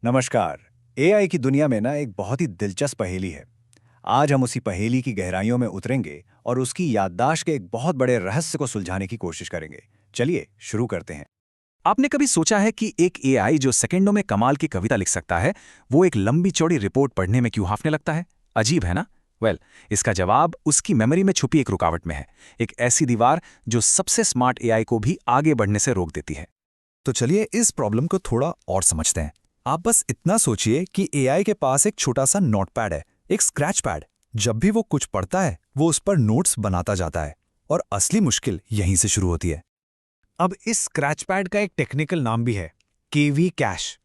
नमस्कार। एआई की दुनिया में ना एक बहुत ही दिलचस्प पहेली है। आज हम उसी पहेली की गहराइयों में उतरेंगे और उसकी याददाश्त के एक बहुत बड़े रहस्य को सुलझाने की कोशिश करेंगे। चलिए शुरू करते हैं। आपने कभी सोचा है कि एक एआई जो सेकंडों में कमाल की कविता लिख सकता है, वो एक लंबी चौड़ी रिपोर्ट पढ़ने में क्यों हांफने लगता है? अजीब है ना? इसका जवाब उसकी मेमोरी में छुपी एक रुकावट में है। एक ऐसी दीवार जो सबसे स्मार्ट एआई को भी आगे बढ़ने से रोक देती है। तो चलिए इस प्रॉब्लम को थोड़ा और समझते हैं। आप बस इतना सोचिए कि एआई के पास एक छोटा सा नोटपैड है, एक स्क्रैच पैड। जब भी वो कुछ पढ़ता है, वो उस पर नोट्स बनाता जाता है और असली मुश्किल यहीं से शुरू होती है। अब इस स्क्रैच पैड का एक टेक्निकल नाम भी है, केवी कैश।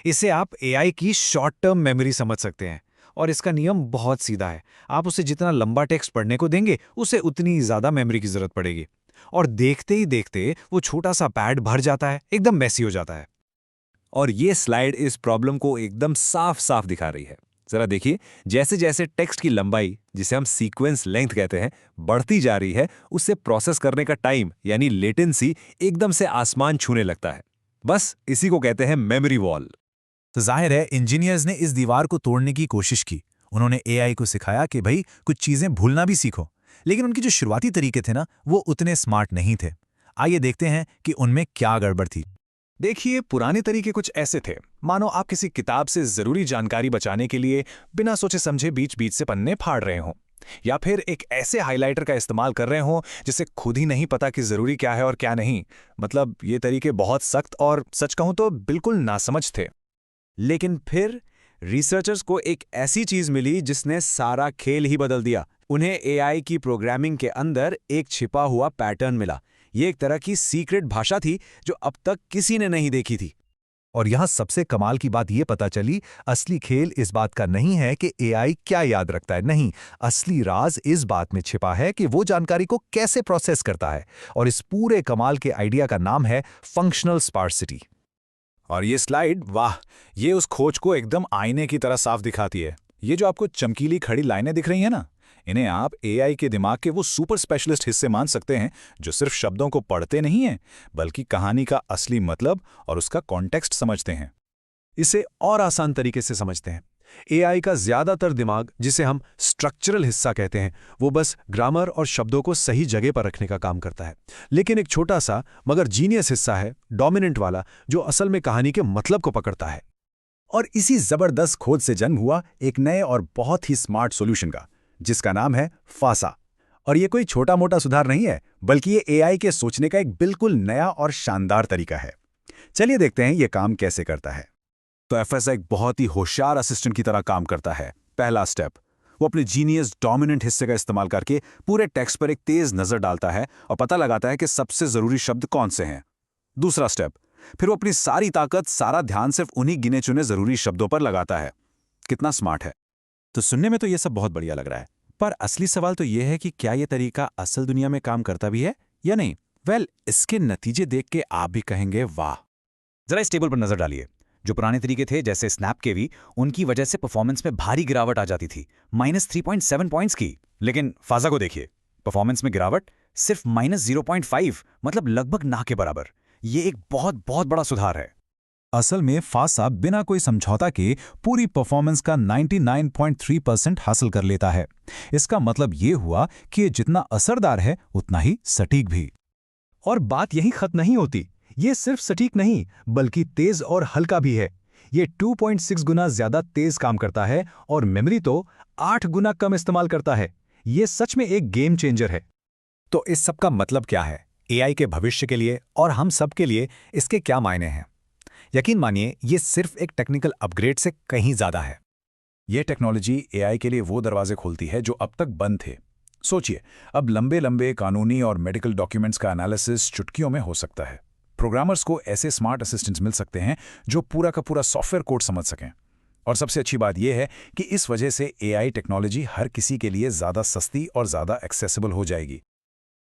इसे आप एआई की शॉर्ट टर्म मेमोरी समझ सकते हैं और इसका नियम बहुत सीधा है। आप उसे जितना लंबा टेक्स्ट पढ़ने को देंगे, उसे उतनी ज्यादा मेमोरी की जरूरत पड़ेगी और देखते ही देखते वो छोटा सा पैड भर जाता है, एकदम मैसी हो जाता है। और ये स्लाइड इस प्रॉब्लम को एकदम साफ साफ दिखा रही है। जरा देखिए, जैसे जैसे टेक्स्ट की लंबाई, जिसे हम सीक्वेंस लेंथ कहते हैं, बढ़ती जा रही है, उससे प्रोसेस करने का टाइम यानी लेटेंसी एकदम से आसमान छूने लगता है। बस इसी को कहते हैं मेमोरी वॉल। तो जाहिर है इंजीनियर्स ने इस दीवार को तोड़ने की कोशिश की। उन्होंने एआई को सिखाया कि भाई कुछ चीजें भूलना भी सीखो। लेकिन उनके जो शुरुआती तरीके थे ना, वो उतने स्मार्ट नहीं थे। आइए देखते हैं कि उनमें क्या गड़बड़ थी। देखिए, पुराने तरीके कुछ ऐसे थे। मानो आप किसी किताब से जरूरी जानकारी बचाने के लिए बिना सोचे समझे बीच बीच से पन्ने फाड़ रहे हों, या फिर एक ऐसे हाइलाइटर का इस्तेमाल कर रहे हों जिसे खुद ही नहीं पता कि जरूरी क्या है और क्या नहीं। मतलब ये तरीके बहुत सख्त और सच कहूं तो बिल्कुल नासमझ थे। लेकिन फिर रिसर्चर्स को एक ऐसी चीज मिली जिसने सारा खेल ही बदल दिया। उन्हें एआई की प्रोग्रामिंग के अंदर एक छिपा हुआ पैटर्न मिला। ये एक तरह की सीक्रेट भाषा थी जो अब तक किसी ने नहीं देखी थी। और यहां सबसे कमाल की बात यह पता चली, असली खेल इस बात का नहीं है कि एआई क्या याद रखता है। नहीं, असली राज इस बात में छिपा है कि वो जानकारी को कैसे प्रोसेस करता है। और इस पूरे कमाल के आइडिया का नाम है फंक्शनल स्पार्सिटी। और ये स्लाइड, वाह, ये उस खोज को एकदम आईने की तरह साफ दिखाती है। ये जो आपको चमकीली खड़ी लाइनें दिख रही हैं ना, इन्हें आप एआई के दिमाग के वो सुपर स्पेशलिस्ट हिस्से मान सकते हैं जो सिर्फ शब्दों को पढ़ते नहीं हैं, बल्कि कहानी का असली मतलब और उसका कॉन्टेक्स्ट समझते हैं। इसे और आसान तरीके से समझते हैं। एआई का ज्यादातर दिमाग, जिसे हम स्ट्रक्चरल हिस्सा कहते हैं, वो बस ग्रामर और शब्दों को सही जगह पर रखने का काम करता है। लेकिन एक छोटा सा मगर जीनियस हिस्सा है, डोमिनेंट वाला, जो असल में कहानी के मतलब को पकड़ता है। और इसी जबरदस्त खोज से जन्म हुआ एक नए और बहुत ही स्मार्ट सॉल्यूशन का, जिसका नाम है फासा। और ये कोई छोटा मोटा सुधार नहीं है, बल्कि ये एआई के सोचने का एक बिल्कुल नया और शानदार तरीका है। चलिए देखते हैं ये काम कैसे करता है। तो एफएस एक बहुत ही होशियार असिस्टेंट की तरह काम करता है। पहला स्टेप, वो अपने जीनियस डोमिनेंट हिस्से का इस्तेमाल करके पूरे टेक्स्ट पर एक तेज नजर डालता है और पता लगाता है कि सबसे जरूरी शब्द कौन से हैं। दूसरा स्टेप, फिर वो अपनी सारी ताकत, सारा ध्यान सिर्फ उन्हीं गिने चुने जरूरी शब्दों पर लगाता है। कितना स्मार्ट है। तो सुनने में तो ये सब बहुत बढ़िया लग रहा है, पर असली सवाल तो ये है कि क्या ये तरीका असल दुनिया में काम करता भी है या नहीं। इसके नतीजे देख के आप भी कहेंगे वाह। जरा इस टेबल पर नजर डालिए। जो पुराने तरीके थे जैसे स्नैप केवी, उनकी वजह से परफॉर्मेंस में भारी गिरावट आ जाती थी, -3.7 पॉइंट्स की। लेकिन फाजा को देखिए, परफॉर्मेंस में गिरावट सिर्फ -0.5, मतलब लगभग ना के बराबर। ये एक बहुत बहुत बड़ा सुधार है। असल में फासा बिना कोई समझौता के पूरी परफॉर्मेंस का 99.3% हासिल कर लेता है। इसका मतलब ये हुआ कि ये जितना असरदार है उतना ही सटीक भी। और बात यहीं खत्म नहीं होती। ये सिर्फ सटीक नहीं, बल्कि तेज और हल्का भी है। ये 2.6 गुना ज्यादा तेज काम करता है और मेमोरी तो 8 गुना कम इस्तेमाल करता है। ये सच में एक गेम चेंजर है। तो इस सब का मतलब क्या है एआई के भविष्य के लिए और हम सब के लिए इसके क्या मायने हैं? यकीन मानिए, ये सिर्फ एक टेक्निकल अपग्रेड से कहीं ज्यादा है। ये टेक्नोलॉजी एआई के लिए वो दरवाजे खोलती है जो अब तक बंद थे। सोचिए, अब लंबे लंबे कानूनी और मेडिकल डॉक्यूमेंट्स का एनालिसिस चुटकियों में हो सकता है। प्रोग्रामर्स को ऐसे स्मार्ट असिस्टेंट्स मिल सकते हैं जो पूरा का पूरा सॉफ्टवेयर कोड समझ सकें। और सबसे अच्छी बात यह है कि इस वजह से एआई टेक्नोलॉजी हर किसी के लिए ज़्यादा सस्ती और ज़्यादा एक्सेसिबल हो जाएगी।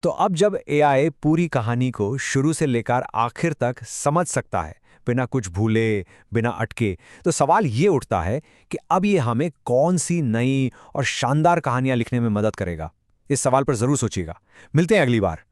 तो अब जब एआई पूरी कहानी को शुरू से लेकर आखिर तक समझ सकता है, बिना कुछ भूले, बिना अटके, तो सवाल ये उठता है कि अब ये हमें कौन सी नई और शानदार कहानियां लिखने में मदद करेगा। इस सवाल पर जरूर सोचिएगा। मिलते हैं अगली बार।